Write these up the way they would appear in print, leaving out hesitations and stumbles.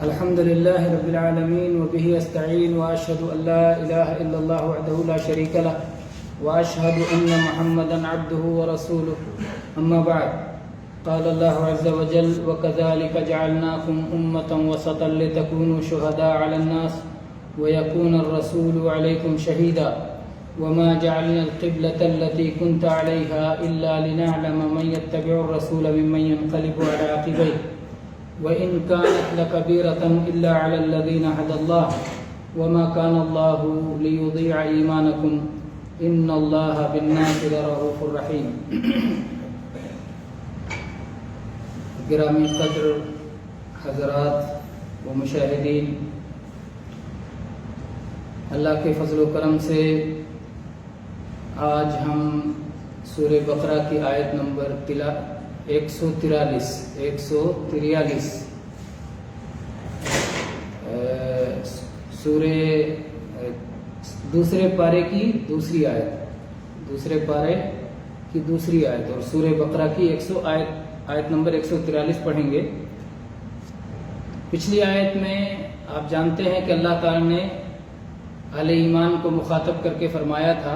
الحمد لله رب العالمين وبه أستعين وأشهد أن لا إله إلا الله وحده لا شريك له وأشهد أن محمدا عبده ورسوله أما بعد قال الله عز وجل وكذلك جعلناكم أمة وسطا لتكونوا شهداء على الناس ويكون الرسول عليكم شهيدا وما جعلنا القبلة التي كنت عليها إلا لنعلم من يتبع الرسول ممن ينقلب على عقبيه وإن كانت لكبيرة إلا على الذين هدى الله وما كان الله ليضيع إيمانكم إن الله بالناس لرؤوف رحيم. گرامی قدر حضرات و مشاہدین، اللہ کے فضل و کرم سے آج ہم سورہ بقرہ کی آیت نمبر 143 سورہ دوسرے پارے کی دوسری آیت اور سورہ بقرہ کی آیت نمبر 143 پڑھیں گے. پچھلی آیت میں آپ جانتے ہیں کہ اللہ تعالی نے اہل ایمان کو مخاطب کر کے فرمایا تھا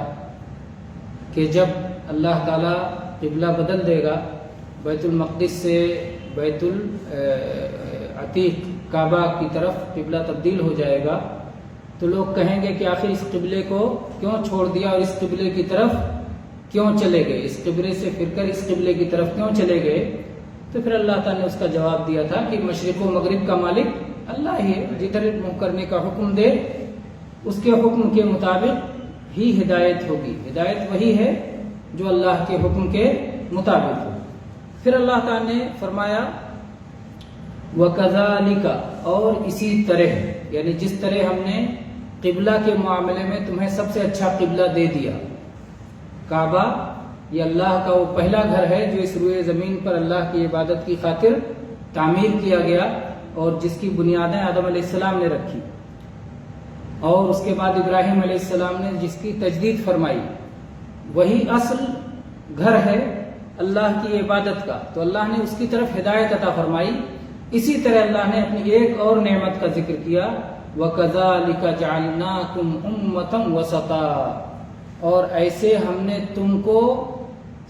کہ جب اللہ تعالی قبلہ بدل دے گا، بیت المقدس سے بیت العتیق کعبہ کی طرف قبلہ تبدیل ہو جائے گا، تو لوگ کہیں گے کہ آخر اس قبلے کو کیوں چھوڑ دیا اور اس قبلے کی طرف کیوں چلے گئے، اس قبلے سے پھر کر اس قبلے کی طرف کیوں چلے گئے. تو پھر اللہ تعالیٰ نے اس کا جواب دیا تھا کہ مشرق و مغرب کا مالک اللہ ہی ہے، جدھر منہ کرنے کا حکم دے اس کے حکم کے مطابق ہی ہدایت ہوگی. ہدایت وہی ہے جو اللہ کے حکم کے مطابق ہو. پھر اللہ تعالیٰ نے فرمایا وَكَذَلِكَ، اور اسی طرح، یعنی جس طرح ہم نے قبلہ کے معاملے میں تمہیں سب سے اچھا قبلہ دے دیا. کعبہ یہ اللہ کا وہ پہلا گھر ہے جو اس روئے زمین پر اللہ کی عبادت کی خاطر تعمیر کیا گیا اور جس کی بنیادیں آدم علیہ السلام نے رکھی، اور اس کے بعد ابراہیم علیہ السلام نے جس کی تجدید فرمائی. وہی اصل گھر ہے اللہ کی عبادت کا، تو اللہ نے اس کی طرف ہدایت عطا فرمائی. اسی طرح اللہ نے اپنی ایک اور نعمت کا ذکر کیا وَكَذَلِكَ جَعَلْنَاكُمْ أُمَّةً وَسَطًا، اور ایسے ہم نے تم کو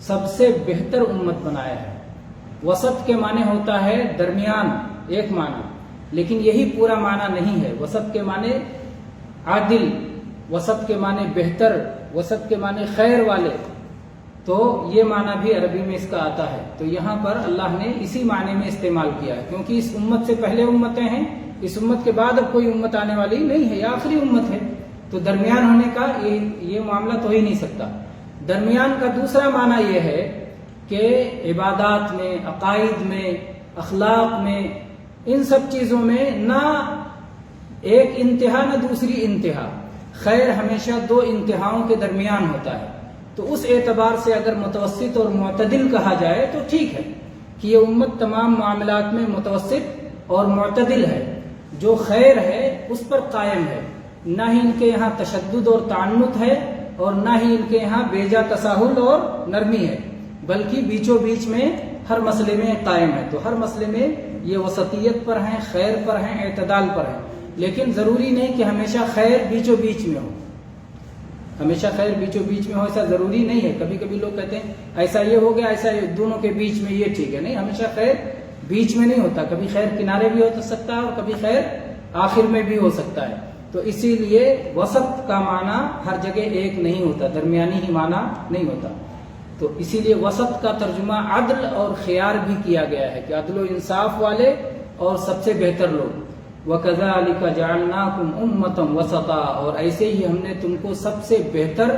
سب سے بہتر امت بنایا ہے. وسط کے معنی ہوتا ہے درمیان، ایک معنی، لیکن یہی پورا معنی نہیں ہے. وسط کے معنی عادل، وسط کے معنی بہتر، وسط کے معنی خیر والے، تو یہ معنی بھی عربی میں اس کا آتا ہے. تو یہاں پر اللہ نے اسی معنی میں استعمال کیا ہے، کیونکہ اس امت سے پہلے امتیں ہیں، اس امت کے بعد اب کوئی امت آنے والی نہیں ہے، یہ آخری امت ہے. تو درمیان ہونے کا یہ معاملہ تو ہی نہیں سکتا. درمیان کا دوسرا معنی یہ ہے کہ عبادات میں، عقائد میں، اخلاق میں، ان سب چیزوں میں نہ ایک انتہا نہ دوسری انتہا. خیر ہمیشہ دو انتہاؤں کے درمیان ہوتا ہے. تو اس اعتبار سے اگر متوسط اور معتدل کہا جائے تو ٹھیک ہے کہ یہ امت تمام معاملات میں متوسط اور معتدل ہے. جو خیر ہے اس پر قائم ہے، نہ ہی ان کے یہاں تشدد اور تعنت ہے اور نہ ہی ان کے یہاں بیجا تساہل اور نرمی ہے، بلکہ بیچوں بیچ میں ہر مسئلے میں قائم ہے. تو ہر مسئلے میں یہ وسطیت پر ہیں، خیر پر ہیں، اعتدال پر ہیں. لیکن ضروری نہیں کہ ہمیشہ خیر بیچوں بیچ میں ہو، ہمیشہ خیر بیچوں بیچ میں ہو ایسا ضروری نہیں ہے. کبھی کبھی لوگ کہتے ہیں ایسا یہ ہو گیا، ایسا دونوں کے بیچ میں یہ ٹھیک ہے. نہیں، ہمیشہ خیر بیچ میں نہیں ہوتا، کبھی خیر کنارے بھی ہو سکتا ہے اور کبھی خیر آخر میں بھی ہو سکتا ہے. تو اسی لیے وسط کا معنی ہر جگہ ایک نہیں ہوتا، درمیانی ہی معنی نہیں ہوتا. تو اسی لیے وسط کا ترجمہ عدل اور خیار بھی کیا گیا ہے کہ عدل و انصاف والے اور سب سے بہتر لوگ. وَكَذَلِكَ جَعَلْنَاكُمْ أُمَّةً وَسَطًا، اور ایسے ہی ہم نے تم کو سب سے بہتر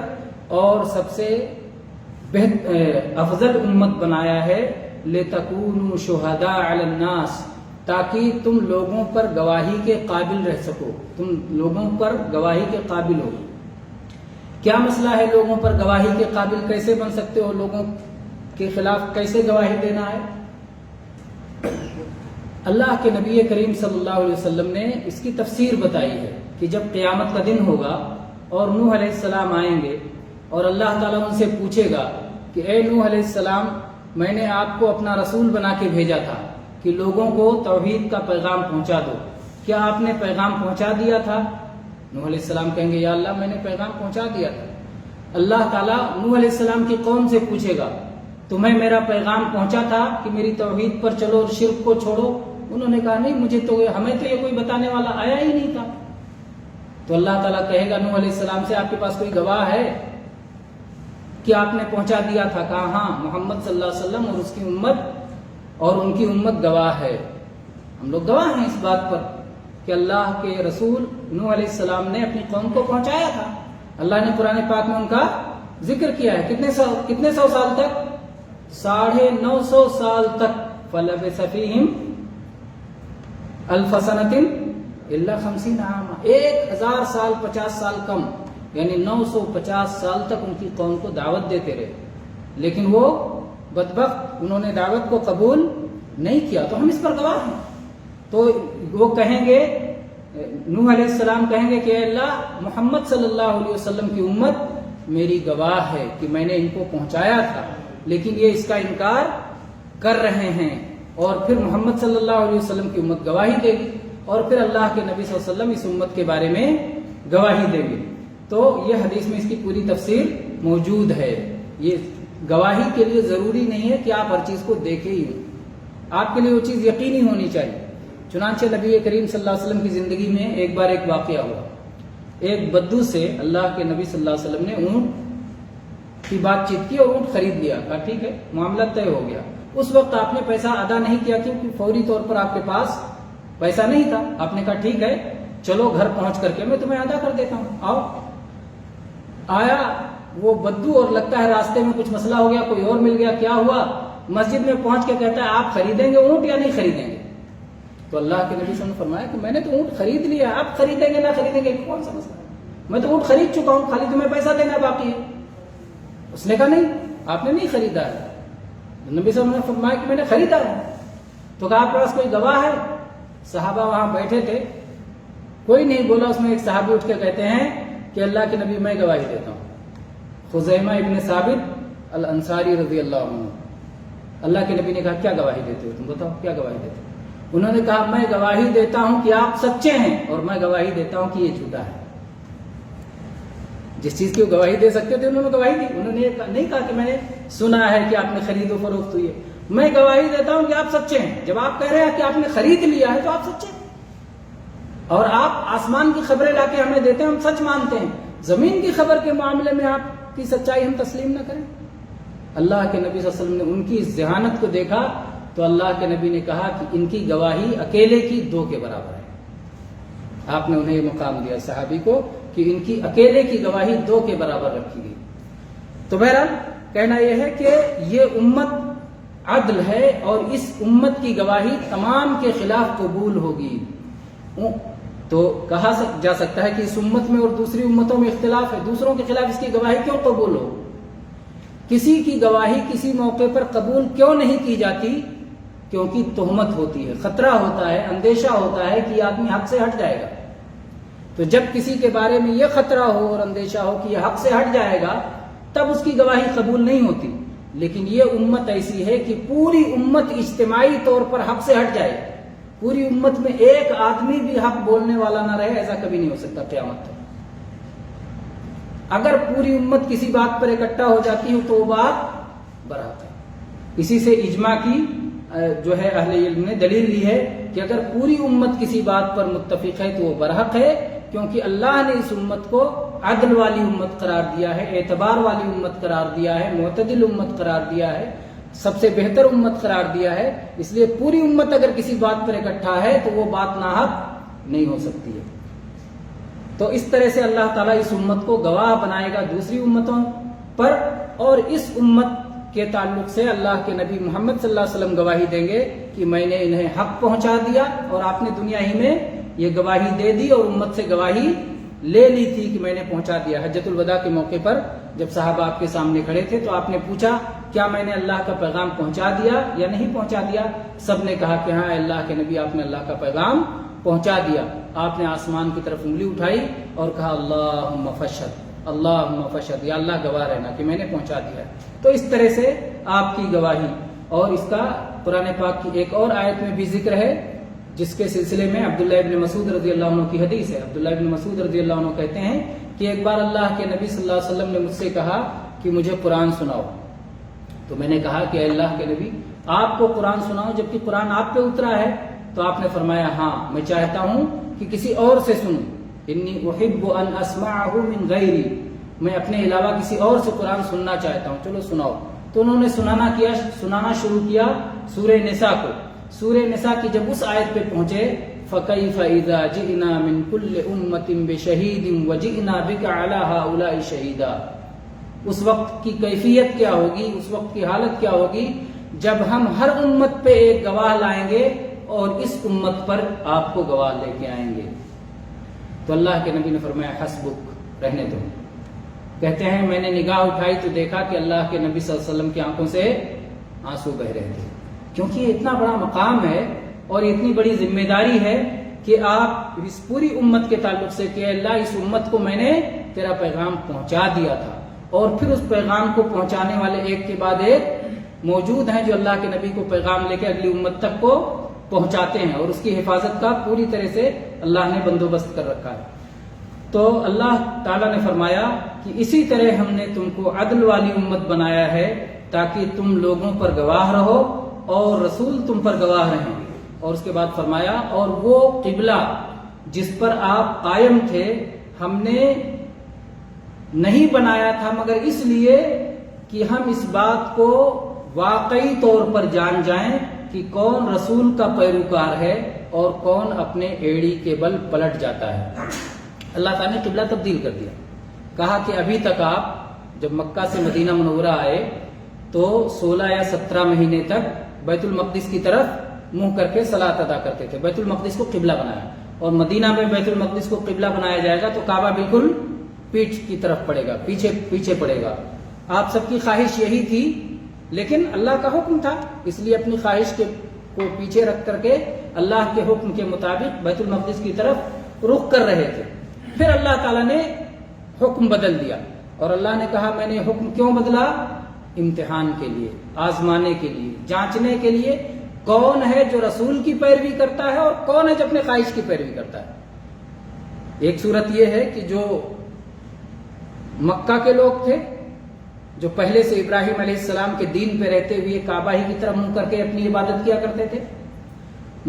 اور سب سے افضل امت بنایا ہے. لِتَكُونُوا شُهَدَاءَ عَلَى النَّاسِ، تاکہ تم لوگوں پر گواہی کے قابل رہ سکو، تم لوگوں پر گواہی کے قابل ہو. کیا مسئلہ ہے لوگوں پر گواہی کے قابل کیسے بن سکتے ہو؟ لوگوں کے خلاف کیسے گواہی دینا ہے؟ اللہ کے نبی کریم صلی اللہ علیہ وسلم نے اس کی تفسیر بتائی ہے کہ جب قیامت کا دن ہوگا اور نوح علیہ السلام آئیں گے اور اللہ تعالیٰ ان سے پوچھے گا کہ اے نوح علیہ السلام، میں نے آپ کو اپنا رسول بنا کے بھیجا تھا کہ لوگوں کو توحید کا پیغام پہنچا دو، کیا آپ نے پیغام پہنچا دیا تھا؟ نوح علیہ السلام کہیں گے یا اللہ میں نے پیغام پہنچا دیا تھا۔ اللہ تعالیٰ نوح علیہ السلام کی قوم سے پوچھے گا تمہیں میرا پیغام پہنچا تھا کہ میری توحید پر چلو اور شرک کو چھوڑو؟ انہوں نے کہا نہیں، ہمیں تو یہ کوئی بتانے والا آیا ہی نہیں تھا۔ تو اللہ تعالیٰ کہے گا نوح علیہ السلام سے آپ کے پاس کوئی گواہ ہے کہ آپ نے پہنچا دیا تھا؟ کہا ہاں، محمد صلی اللہ علیہ وسلم اور اس کی امت اور ان کی امت گواہ ہے، ہم لوگ گواہ ہیں اس بات پر کہ اللہ کے رسول نوح علیہ السلام نے اپنی قوم کو پہنچایا تھا۔ اللہ نے قرآن پاک میں ان کا ذکر کیا ہے، کتنے سو سال تک؟ 950 سال تک۔ فَلَبِثَ فِيهِمْ أَلْفَ سَنَةٍ إِلَّا 50 عَامًا، 1000 سال 50 سال کم، یعنی 950 سال تک ان کی قوم کو دعوت دیتے رہے، لیکن وہ بدبخت انہوں نے دعوت کو قبول نہیں کیا۔ تو ہم اس پر گواہ ہیں۔ تو وہ کہیں گے، نوح علیہ السلام کہیں گے کہ اے اللہ، محمد صلی اللہ علیہ وسلم کی امت میری گواہ ہے کہ میں نے ان کو پہنچایا تھا، لیکن یہ اس کا انکار کر رہے ہیں۔ اور پھر محمد صلی اللہ علیہ وسلم کی امت گواہی دے گی، اور پھر اللہ کے نبی صلی اللہ علیہ وسلم اس امت کے بارے میں گواہی دیں گے۔ تو یہ حدیث میں اس کی پوری تفسیر موجود ہے۔ یہ گواہی کے لیے ضروری نہیں ہے کہ آپ ہر چیز کو دیکھیں ہی ہوں، آپ کے لیے وہ چیز یقینی ہونی چاہیے۔ چنانچہ نبی کریم صلی اللہ علیہ وسلم کی زندگی میں ایک بار ایک واقعہ ہوا، ایک بدو سے اللہ کے نبی صلی اللہ علیہ وسلم نے اونٹ کی بات چیت کی اور اونٹ خرید لیا، کہا ٹھیک ہے، معاملہ طے ہو گیا۔ اس وقت آپ نے پیسہ ادا نہیں کیا کیونکہ فوری طور پر آپ کے پاس پیسہ نہیں تھا۔ آپ نے کہا ٹھیک ہے، چلو گھر پہنچ کر کے میں تمہیں ادا کر دیتا ہوں، آؤ۔ آیا وہ بدو اور لگتا ہے راستے میں کچھ مسئلہ ہو گیا، کوئی اور مل گیا، کیا ہوا؟ مسجد میں پہنچ کے کہتا ہے آپ خریدیں گے اونٹ یا نہیں خریدیں گے؟ تو اللہ کے نبی صلی اللہ علیہ وسلم نے فرمایا کہ میں نے تو اونٹ خرید لیا، آپ خریدیں گے نہ خریدیں گے کون سا مسئلہ ہے؟ میں تو اونٹ خرید چکا ہوں، خالی تمہیں پیسہ دینا باقی ہے۔ اس نے کہا نہیں، آپ نے نہیں خریدا ہے۔ نبی صلی اللہ علیہ وسلم نے فرمایا کہ میں نے خریدا ہے۔ تو کہا آپ کے پاس کوئی گواہ ہے؟ صحابہ وہاں بیٹھے تھے، کوئی نہیں بولا۔ اس میں ایک صحابی اٹھ کے کہتے ہیں کہ اللہ کے نبی میں گواہی دیتا ہوں، خزیمہ ابن ثابت الانصاری رضی اللہ عنہ۔ اللہ کے نبی نے کہا کیا گواہی دیتے ہو تم، بتاؤ کیا گواہی دیتے ہو؟ انہوں نے کہا میں گواہی دیتا ہوں کہ آپ سچے ہیں، اور میں گواہی دیتا ہوں کہ یہ جھوٹا ہے۔ جس چیز کی وہ گواہی دے سکتے تھے انہوں نے گواہی دی۔ انہوں نے نہیں کہا کہ میں نے سنا ہے کہ آپ نے خرید و فروخت ہوئی ہے، میں گواہی دیتا ہوں کہ آپ سچے ہیں۔ جب آپ کہہ رہے ہیں کہ آپ نے خرید لیا ہے تو آپ سچے ہیں، اور آپ آسمان کی خبریں لا کے ہمیں دیتے ہیں، ہم سچ مانتے ہیں۔ زمین کی خبر کے معاملے میں آپ کی سچائی ہم تسلیم نہ کریں۔ اللہ کے نبی صلی اللہ علیہ وسلم نے ان کی اس ذہانت کو دیکھا تو اللہ کے نبی نے کہا کہ ان کی گواہی اکیلے کی 2 کے برابر ہے۔ آپ نے انہیں یہ مقام دیا صحابی کو کہ ان کی اکیلے کی گواہی 2 کے برابر رکھی گئی۔ تو بہرحال کہنا یہ ہے کہ یہ امت عدل ہے اور اس امت کی گواہی تمام کے خلاف قبول ہوگی۔ تو کہا جا سکتا ہے کہ اس امت میں اور دوسری امتوں میں اختلاف ہے، دوسروں کے خلاف اس کی گواہی کیوں قبول ہو؟ کسی کی گواہی کسی موقع پر قبول کیوں نہیں کی جاتی؟ کیونکہ تہمت ہوتی ہے، خطرہ ہوتا ہے، اندیشہ ہوتا ہے کہ یہ آدمی حق سے ہٹ جائے گا۔ تو جب کسی کے بارے میں یہ خطرہ ہو اور اندیشہ ہو کہ یہ حق سے ہٹ جائے گا، تب اس کی گواہی قبول نہیں ہوتی۔ لیکن یہ امت ایسی ہے کہ پوری امت اجتماعی طور پر حق سے ہٹ جائے، پوری امت میں ایک آدمی بھی حق بولنے والا نہ رہے، ایسا کبھی نہیں ہو سکتا قیامت تک۔ اگر پوری امت کسی بات پر اکٹھا ہو جاتی ہو تو وہ بات برحق ہے۔ اسی سے اجماع کی جو ہے اہل علم نے دلیل لی ہے کہ اگر پوری امت کسی بات پر متفق ہے تو وہ برحق ہے، کیونکہ اللہ نے اس امت کو عدل والی امت قرار دیا ہے، اعتبار والی امت قرار دیا ہے، معتدل امت قرار دیا ہے، سب سے بہتر امت قرار دیا ہے۔ اس لیے پوری امت اگر کسی بات پر اکٹھا ہے تو وہ بات ناحق نہیں ہو سکتی ہے۔ تو اس طرح سے اللہ تعالیٰ اس امت کو گواہ بنائے گا دوسری امتوں پر، اور اس امت کے تعلق سے اللہ کے نبی محمد صلی اللہ علیہ وسلم گواہی دیں گے کہ میں نے انہیں حق پہنچا دیا، اور آپ نے دنیا ہی میں یہ گواہی دے دی اور امت سے گواہی لے لی تھی کہ میں نے پہنچا دیا۔ حجۃ الوداع کے موقع پر جب صحابہ آپ کے سامنے کھڑے تھے تو آپ نے پوچھا کیا میں نے اللہ کا پیغام پہنچا دیا یا نہیں پہنچا دیا؟ سب نے کہا کہ ہاں اللہ کے نبی آپ نے اللہ کا پیغام پہنچا دیا۔ آپ نے آسمان کی طرف انگلی اٹھائی اور کہا اللہم فشہد، اللہم فشہد، یا اللہ گواہ رہنا کہ میں نے پہنچا دیا۔ تو اس طرح سے آپ کی گواہی، اور اس کا قرآن پاک کی ایک اور آیت میں بھی ذکر ہے جس کے سلسلے میں عبداللہ ابن مسعود رضی اللہ عنہ کی حدیث ہے. عبداللہ ابن مسعود رضی اللہ عنہ کہتے ہیں کہ ایک بار اللہ کے نبی صلی اللہ علیہ وسلم نے مجھ سے کہا کہ مجھے قرآن سناؤ. تو میں نے کہا کہ اے اللہ کے نبی آپ کو قرآن سناؤ جبکہ قرآن آپ پہ اترا ہے؟ تو آپ نے فرمایا ہاں میں چاہتا ہوں کہ کسی اور سے سنوں. انی احب ان اسمعہ من غیری، میں اپنے علاوہ کسی اور سے قرآن سننا چاہتا ہوں، چلو سناؤ. تو انہوں نے سنانا شروع کیا سورہ نساء کو. سورہ نساء کی جب اس آیت پہ پہنچے فَكَيْفَ إِذَا جِئْنَا مِن كُلِّ أُمَّةٍ بِشَهِيدٍ وَجِئْنَا بِكَ عَلَى هَؤُلَاءِ شَهِيدًا، اس وقت کی کیفیت کیا ہوگی، اس وقت کی حالت کیا ہوگی جب ہم ہر امت پہ ایک گواہ لائیں گے اور اس امت پر آپ کو گواہ لے کے آئیں گے. تو اللہ کے نبی نے فرمایا حسبک، رہنے دو. کہتے ہیں میں نے نگاہ اٹھائی تو دیکھا کہ اللہ کے نبی صلی اللہ علیہ وسلم کی آنکھوں سے آنسو بہ رہے تھے، کیونکہ یہ اتنا بڑا مقام ہے اور اتنی بڑی ذمہ داری ہے کہ آپ اس پوری امت کے تعلق سے کہ اللہ اس امت کو میں نے تیرا پیغام پہنچا دیا تھا، اور پھر اس پیغام کو پہنچانے والے ایک کے بعد ایک موجود ہیں جو اللہ کے نبی کو پیغام لے کے اگلی امت تک کو پہنچاتے ہیں، اور اس کی حفاظت کا پوری طرح سے اللہ نے بندوبست کر رکھا ہے. تو اللہ تعالیٰ نے فرمایا کہ اسی طرح ہم نے تم کو عدل والی امت بنایا ہے تاکہ تم لوگوں پر گواہ رہو اور رسول تم پر گواہ رہیں. اور اس کے بعد فرمایا اور وہ قبلہ جس پر آپ قائم تھے ہم نے نہیں بنایا تھا مگر اس لیے کہ ہم اس بات کو واقعی طور پر جان جائیں کہ کون رسول کا پیروکار ہے اور کون اپنے ایڑی کے بل پلٹ جاتا ہے. اللہ تعالیٰ نے قبلہ تبدیل کر دیا. کہا کہ ابھی تک آپ جب مکہ سے مدینہ منورہ آئے تو 16 یا 17 مہینے تک بیت المقدس کی طرف منہ کر کے صلاۃ ادا کرتے تھے، بیت المقدس کو قبلہ بنایا. اور مدینہ میں بیت المقدس کو قبلہ بنایا جائے گا تو کعبہ بالکل پیٹھ کی طرف پڑے گا، پیچھے پڑے گا. آپ سب کی خواہش یہی تھی، لیکن اللہ کا حکم تھا، اس لیے اپنی خواہش کو پیچھے رکھ کر کے اللہ کے حکم کے مطابق بیت المقدس کی طرف رخ کر رہے تھے. پھر اللہ تعالیٰ نے حکم بدل دیا، اور اللہ نے کہا میں نے حکم کیوں بدلا؟ امتحان کے لیے، آزمانے کے لیے، جانچنے کے لیے کون ہے جو رسول کی پیروی کرتا ہے اور کون ہے جو اپنے خواہش کی پیروی کرتا ہے. ایک صورت یہ ہے کہ جو مکہ کے لوگ تھے جو پہلے سے ابراہیم علیہ السلام کے دین پہ رہتے ہوئے کعبہ ہی کی طرف منہ کر کے اپنی عبادت کیا کرتے تھے،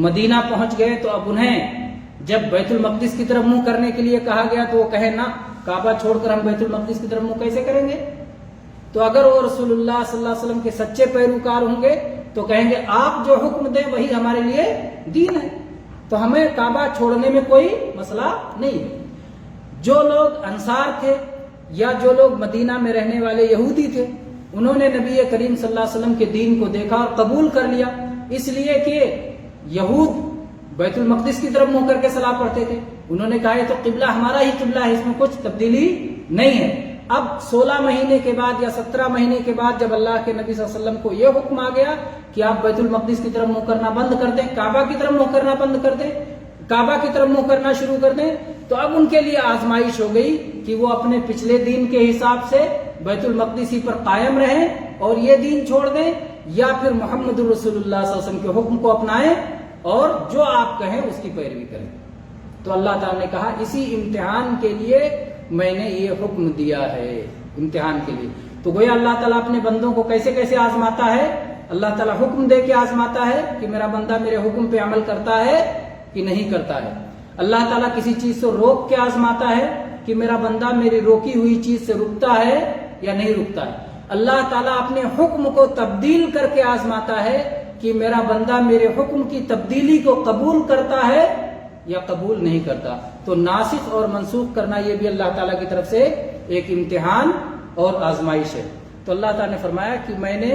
مدینہ پہنچ گئے تو اب انہیں جب بیت المقدس کی طرف منہ کرنے کے لیے کہا گیا تو وہ کہے نا کعبہ چھوڑ کر ہم بیت المقدس کی طرف منہ کیسے کریں گے؟ تو اگر وہ رسول اللہ صلی اللہ علیہ وسلم کے سچے پیروکار ہوں گے تو کہیں گے آپ جو حکم دیں وہی ہمارے لیے دین ہے، تو ہمیں کعبہ چھوڑنے میں کوئی مسئلہ نہیں. جو لوگ انصار تھے یا جو لوگ مدینہ میں رہنے والے یہودی تھے انہوں نے نبی کریم صلی اللہ علیہ وسلم کے دین کو دیکھا اور قبول کر لیا، اس لیے کہ یہود بیت المقدس کی طرف منہ کر کے صلاۃ پڑھتے تھے. انہوں نے کہا یہ تو قبلہ ہمارا ہی قبلہ ہے، اس میں کچھ تبدیلی نہیں ہے. اب 16 مہینے کے بعد یا 17 مہینے کے بعد جب اللہ کے نبی صلی اللہ علیہ وسلم کو یہ حکم آ گیا کہ آپ بیت المقدس کی طرف منہ کرنا بند کر دیں، کعبہ کی طرف منہ کرنا بند کر دیں، کعبہ کی طرف منہ کرنا شروع کر دیں، تو اب ان کے لیے آزمائش ہو گئی کہ وہ اپنے پچھلے دین کے حساب سے بیت المقدس ہی پر قائم رہیں اور یہ دین چھوڑ دیں، یا پھر محمد رسول اللہ صلی اللہ علیہ وسلم کے حکم کو اپنائیں اور جو آپ کہیں اس کی پیروی کریں. تو اللہ تعالیٰ نے کہا اسی امتحان کے لیے میں نے یہ حکم دیا ہے، امتحان کے لیے. تو گویا اللہ تعالیٰ اپنے بندوں کو کیسے کیسے آزماتا ہے؟ اللہ تعالیٰ حکم دے کے آزماتا ہے کہ میرا بندہ میرے حکم پہ عمل کرتا ہے کہ نہیں کرتا ہے. اللہ تعالیٰ کسی چیز سے روک کے آزماتا ہے کہ میرا بندہ میری روکی ہوئی چیز سے رکتا ہے یا نہیں رکتا ہے. اللہ تعالیٰ اپنے حکم کو تبدیل کر کے آزماتا ہے کہ میرا بندہ میرے حکم کی تبدیلی کو قبول کرتا ہے یا قبول نہیں کرتا. تو ناسخ اور منسوخ کرنا یہ بھی اللہ تعالیٰ کی طرف سے ایک امتحان اور آزمائش ہے. تو اللہ تعالیٰ نے فرمایا کہ میں نے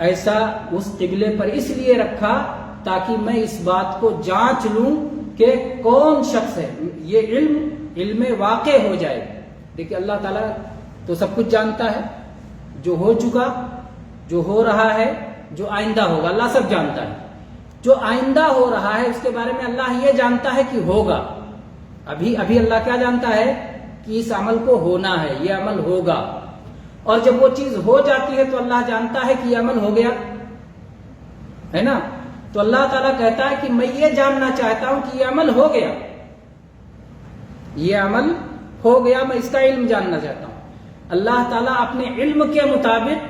ایسا اس قبلے پر اس لیے رکھا تاکہ میں اس بات کو جانچ لوں کہ کون شخص ہے. یہ علم واقع ہو جائے. دیکھیے اللہ تعالیٰ تو سب کچھ جانتا ہے، جو ہو چکا، جو ہو رہا ہے، جو آئندہ ہوگا، اللہ سب جانتا ہے. جو آئندہ ہو رہا ہے اس کے بارے میں اللہ یہ جانتا ہے کہ ہوگا. ابھی اللہ کیا جانتا ہے کہ اس عمل کو ہونا ہے، یہ عمل ہوگا. اور جب وہ چیز ہو جاتی ہے تو اللہ جانتا ہے کہ یہ عمل ہو گیا، ہے نا. تو اللہ تعالیٰ کہتا ہے کہ میں یہ جاننا چاہتا ہوں کہ یہ عمل ہو گیا، یہ عمل ہو گیا، میں اس کا علم جاننا چاہتا ہوں۔ اللہ تعالیٰ اپنے علم کے مطابق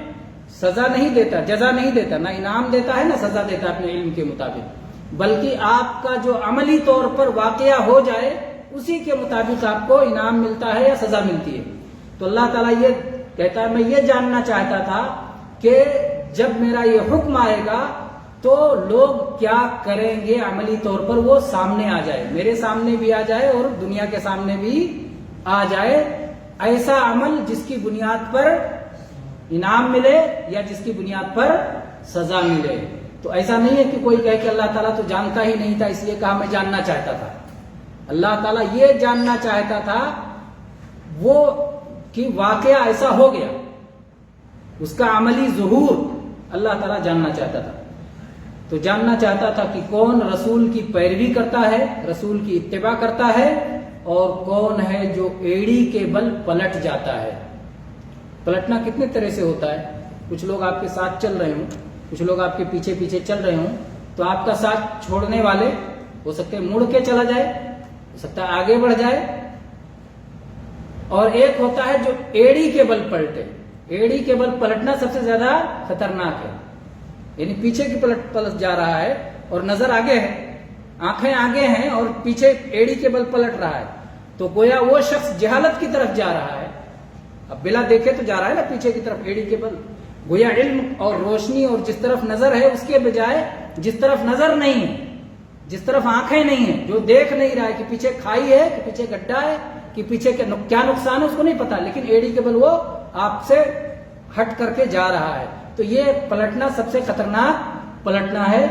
سزا نہیں دیتا، جزا نہیں دیتا، نہ انعام دیتا ہے نہ سزا دیتا ہے اپنے علم کے مطابق، بلکہ آپ کا جو عملی طور پر واقعہ ہو جائے اسی کے مطابق آپ کو انعام ملتا ہے یا سزا ملتی ہے۔ تو اللہ تعالیٰ یہ کہتا ہے میں یہ جاننا چاہتا تھا کہ جب میرا یہ حکم آئے گا تو لوگ کیا کریں گے عملی طور پر، وہ سامنے آ جائے، میرے سامنے بھی آ جائے اور دنیا کے سامنے بھی آ جائے، ایسا عمل جس کی بنیاد پر انعام ملے یا جس کی بنیاد پر سزا ملے۔ تو ایسا نہیں ہے کہ کوئی کہے کہ اللہ تعالیٰ تو جانتا ہی نہیں تھا اس لیے کہا میں جاننا چاہتا تھا۔ اللہ تعالیٰ یہ جاننا چاہتا تھا وہ کہ واقعہ ایسا ہو گیا، اس کا عملی ظہور اللہ تعالیٰ جاننا چاہتا تھا۔ تو جاننا چاہتا تھا کہ کون رسول کی پیروی کرتا ہے، رسول کی اتباع کرتا ہے، اور کون ہے جو ایڑی کے بل پلٹ جاتا ہے۔ پلٹنا کتنے طرح سے ہوتا ہے؟ کچھ لوگ آپ کے ساتھ چل رہے ہوں، کچھ لوگ آپ کے پیچھے پیچھے چل رہے ہوں، تو آپ کا ساتھ چھوڑنے والے ہو سکتے ہیں مڑ کے چلا جائے، ہو سکتا ہے آگے بڑھ جائے، اور ایک ہوتا ہے جو ایڑی کے بل پلٹے۔ ایڑی کے بل پلٹنا سب سے زیادہ خطرناک ہے، یعنی پیچھے کی پلٹ جا رہا ہے اور نظر آگے ہے، آنکھیں آگے ہیں اور پیچھے ایڑی کے بل پلٹ رہا ہے، تو گویا وہ شخص جہالت کی طرف جا رہا ہے، اب بلا دیکھے تو جا رہا ہے نا پیچھے کی طرف ایڑی کے بل، گویا علم اور روشنی اور جس طرف نظر ہے اس کے بجائے جس طرف نظر نہیں ہے، جس طرف آنکھیں نہیں ہیں، جو دیکھ نہیں رہا ہے کہ پیچھے کھائی ہے کہ پیچھے گڈھا ہے کہ پیچھے کیا نقصان ہے اس کو نہیں پتا، لیکن ایڑی کے بل وہ آپ سے ہٹ کر کے جا رہا ہے، تو یہ پلٹنا سب سے خطرناک پلٹنا ہے۔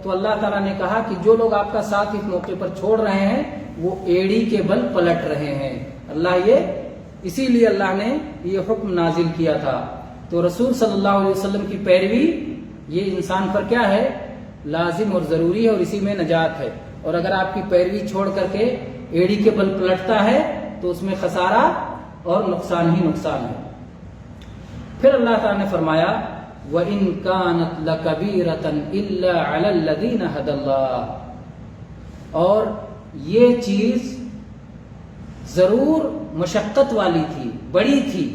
تو اللہ تعالیٰ نے کہا کہ جو لوگ آپ کا ساتھ اس موقع پر چھوڑ رہے ہیں وہ ایڑی کے بل پلٹ رہے ہیں۔ اسی لیے اللہ نے یہ حکم نازل کیا تھا۔ تو رسول صلی اللہ علیہ وسلم کی پیروی یہ انسان پر کیا ہے؟ لازم اور ضروری ہے، اور اسی میں نجات ہے۔ اور اگر آپ کی پیروی چھوڑ کر کے ایڑی کے بل پلٹتا ہے تو اس میں خسارہ اور نقصان ہی نقصان ہے۔ پھر اللہ تعالیٰ نے فرمایا وَإِن كَانَتْ لَكَبِيرَةً إِلَّا عَلَى الَّذِينَ هَدَى اللَّهُ، اور یہ چیز ضرور مشقت والی تھی، بڑی تھی،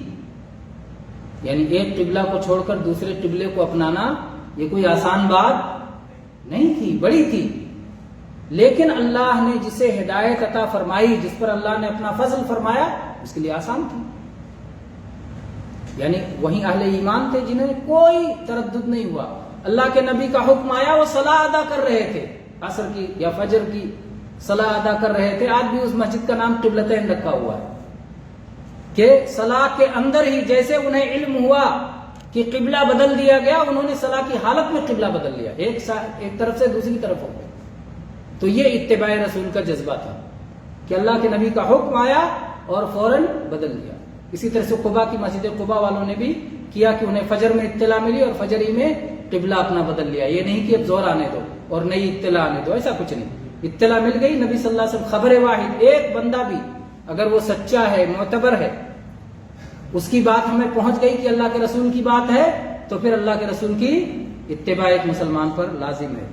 یعنی ایک قبلہ کو چھوڑ کر دوسرے قبلے کو اپنانا یہ کوئی آسان بات نہیں تھی، بڑی تھی، لیکن اللہ نے جسے ہدایت عطا فرمائی، جس پر اللہ نے اپنا فضل فرمایا، اس کے لیے آسان تھی۔ یعنی وہی اہل ایمان تھے جنہیں کوئی تردد نہیں ہوا، اللہ کے نبی کا حکم آیا، وہ صلاح ادا کر رہے تھے، عصر کی یا فجر کی صلاح ادا کر رہے تھے۔ آج بھی اس مسجد کا نام قبلتین رکھا ہوا ہے کہ صلاح کے اندر ہی جیسے انہیں علم ہوا کہ قبلہ بدل دیا گیا، انہوں نے صلاح کی حالت میں قبلہ بدل لیا، ایک طرف سے دوسری طرف ہو گئے۔ تو یہ اتباع رسول کا جذبہ تھا کہ اللہ کے نبی کا حکم آیا اور فوراً بدل دیا۔ اسی طرح سے قباء کی مسجد قباء والوں نے بھی کیا کہ انہیں فجر میں اطلاع ملی اور فجر ہی میں قبلہ اپنا بدل لیا، یہ نہیں کہ اب زور آنے دو اور نئی اطلاع آنے دو، ایسا کچھ نہیں، اطلاع مل گئی، نبی صلی اللہ علیہ وسلم خبر واحد، ایک بندہ بھی اگر وہ سچا ہے، معتبر ہے، اس کی بات ہمیں پہنچ گئی کہ اللہ کے رسول کی بات ہے، تو پھر اللہ کے رسول کی اتباع ایک مسلمان پر لازم ہے۔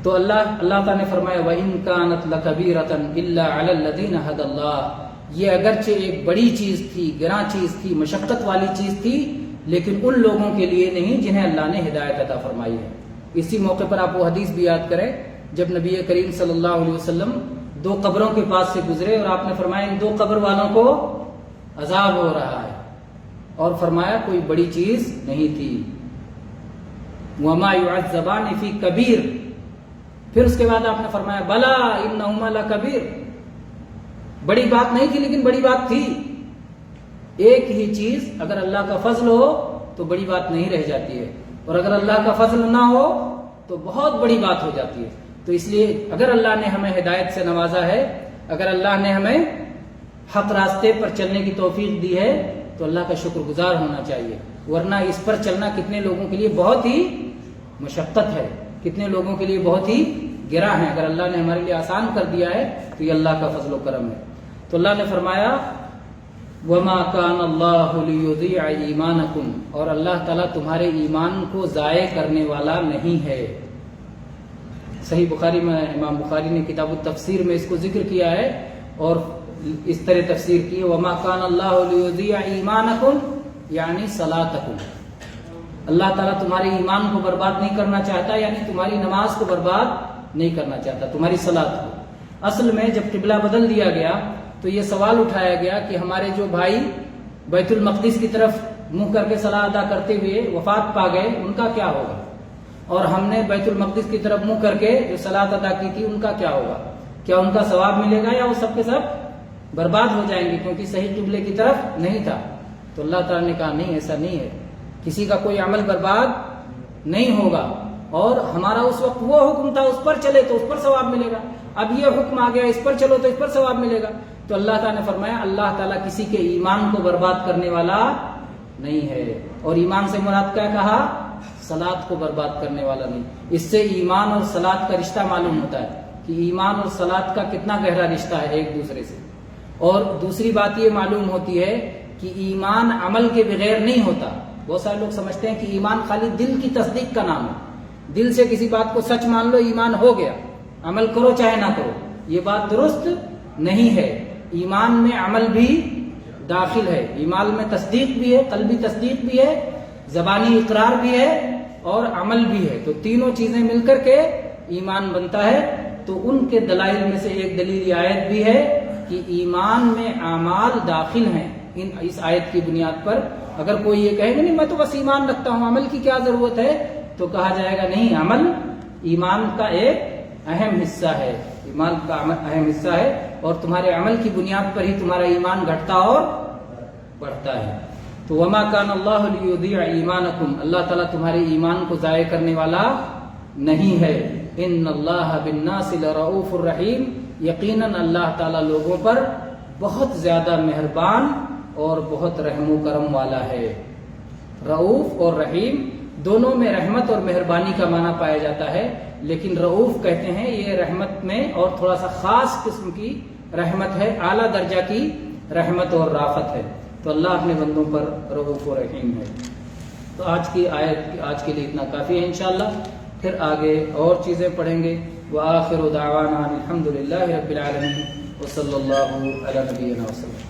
تو اللہ تعالیٰ نے فرمایا وَإِن كَانَتْ لَكَبِيرَةً إِلَّا عَلَى الَّذِينَ هَدَى اللَّهُ، یہ اگرچہ ایک بڑی چیز تھی، گراں چیز تھی، مشقت والی چیز تھی، لیکن ان لوگوں کے لیے نہیں جنہیں اللہ نے ہدایت عطا فرمائی ہے۔ اسی موقع پر آپ وہ حدیث بھی یاد کریں جب نبی کریم صلی اللہ علیہ وسلم دو قبروں کے پاس سے گزرے اور آپ نے فرمایا ان دو قبر والوں کو عذاب ہو رہا ہے، اور فرمایا کوئی بڑی چیز نہیں تھی، وَمَا يُعَذَّبَانِ فِي كَبِيرٍ، پھر اس کے بعد آپ نے فرمایا بلا انہما لکبیر، بڑی بات نہیں تھی لیکن بڑی بات تھی۔ ایک ہی چیز اگر اللہ کا فضل ہو تو بڑی بات نہیں رہ جاتی ہے، اور اگر اللہ کا فضل نہ ہو تو بہت بڑی بات ہو جاتی ہے۔ تو اس لیے اگر اللہ نے ہمیں ہدایت سے نوازا ہے، اگر اللہ نے ہمیں حق راستے پر چلنے کی توفیق دی ہے تو اللہ کا شکر گزار ہونا چاہیے، ورنہ اس پر چلنا کتنے لوگوں کے لیے بہت ہی مشقت ہے، کتنے لوگوں کے لیے بہت ہی گراں ہے۔ اگر اللہ نے ہمارے لیے آسان کر دیا ہے تو یہ اللہ کا فضل و کرم ہے۔ تو اللہ نے فرمایا وما کان اللہ لیضیع ایمانکم، اور اللہ تعالیٰ تمہارے ایمان کو ضائع کرنے والا نہیں ہے۔ صحیح بخاری میں امام بخاری نے کتاب التفسیر میں اس کو ذکر کیا ہے اور اس طرح تفسیر کی، وما کان اللہ لیضیع ایمانکم یعنی صلاتکم، اللہ تعالیٰ تمہارے ایمان کو برباد نہیں کرنا چاہتا، یعنی تمہاری نماز کو برباد نہیں کرنا چاہتا، تمہاری صلات کو۔ اصل میں جب قبلہ بدل دیا گیا تو یہ سوال اٹھایا گیا کہ ہمارے جو بھائی بیت المقدس کی طرف منہ کر کے صلاۃ ادا کرتے ہوئے وفات پا گئے ان کا کیا ہوگا، اور ہم نے بیت المقدس کی طرف منہ کر کے جو صلاۃ ادا کی تھی ان کا کیا ہوگا، کیا ان کا ثواب ملے گا یا وہ سب کے سب برباد ہو جائیں گے کیونکہ صحیح قبلے کی طرف نہیں تھا؟ تو اللہ تعالیٰ نے کہا نہیں، ایسا نہیں ہے، کسی کا کوئی عمل برباد نہیں ہوگا، اور ہمارا اس وقت وہ حکم تھا اس پر چلے تو اس پر ثواب ملے گا، اب یہ حکم آ گیا اس پر چلو تو اس پر ثواب ملے گا۔ تو اللہ تعالیٰ نے فرمایا اللہ تعالیٰ کسی کے ایمان کو برباد کرنے والا نہیں ہے، اور ایمان سے مراد کیا کہا؟ صلات کو برباد کرنے والا نہیں۔ اس سے ایمان اور صلات کا رشتہ معلوم ہوتا ہے کہ ایمان اور صلات کا کتنا گہرا رشتہ ہے ایک دوسرے سے، اور دوسری بات یہ معلوم ہوتی ہے کہ ایمان عمل کے بغیر نہیں ہوتا۔ بہت سارے لوگ سمجھتے ہیں کہ ایمان خالی دل کی تصدیق کا نام ہے، دل سے کسی بات کو سچ مان لو ایمان ہو گیا، عمل کرو چاہے نہ کرو، یہ بات درست نہیں ہے۔ ایمان میں عمل بھی داخل ہے، ایمان میں تصدیق بھی ہے، قلبی تصدیق بھی ہے، زبانی اقرار بھی ہے اور عمل بھی ہے، تو تینوں چیزیں مل کر کے ایمان بنتا ہے۔ تو ان کے دلائل میں سے ایک دلیل آیت بھی ہے کہ ایمان میں اعمال داخل ہیں۔ اس آیت کی بنیاد پر اگر کوئی یہ کہے گا نہیں میں تو بس ایمان رکھتا ہوں، عمل کی کیا ضرورت ہے، تو کہا جائے گا نہیں، عمل ایمان کا ایک اہم حصہ ہے، ایمان کا اہم حصہ ہے، اور تمہارے عمل کی بنیاد پر ہی تمہارا ایمان گھٹتا اور بڑھتا ہے۔ تو وما کان اللہ لیضیع ایمانکم، اللہ تعالیٰ تمہارے ایمان کو ضائع کرنے والا نہیں ہے۔ ان اللہ بالناس لرؤوف الرحیم، یقیناً اللہ تعالیٰ لوگوں پر بہت زیادہ مہربان اور بہت رحم و کرم والا ہے۔ رؤوف اور رحیم دونوں میں رحمت اور مہربانی کا معنی پایا جاتا ہے، لیکن رؤوف کہتے ہیں یہ رحمت میں اور تھوڑا سا خاص قسم کی رحمت ہے، اعلیٰ درجہ کی رحمت اور رافت ہے۔ تو اللہ اپنے بندوں پر رؤوف و رحیم ہے۔ تو آج کی آیت آج کے لیے اتنا کافی ہے، انشاءاللہ پھر آگے اور چیزیں پڑھیں گے۔ وآخر دعوانا الحمد للہ رب العالمین وصلی اللہ علی نبینا وسلم۔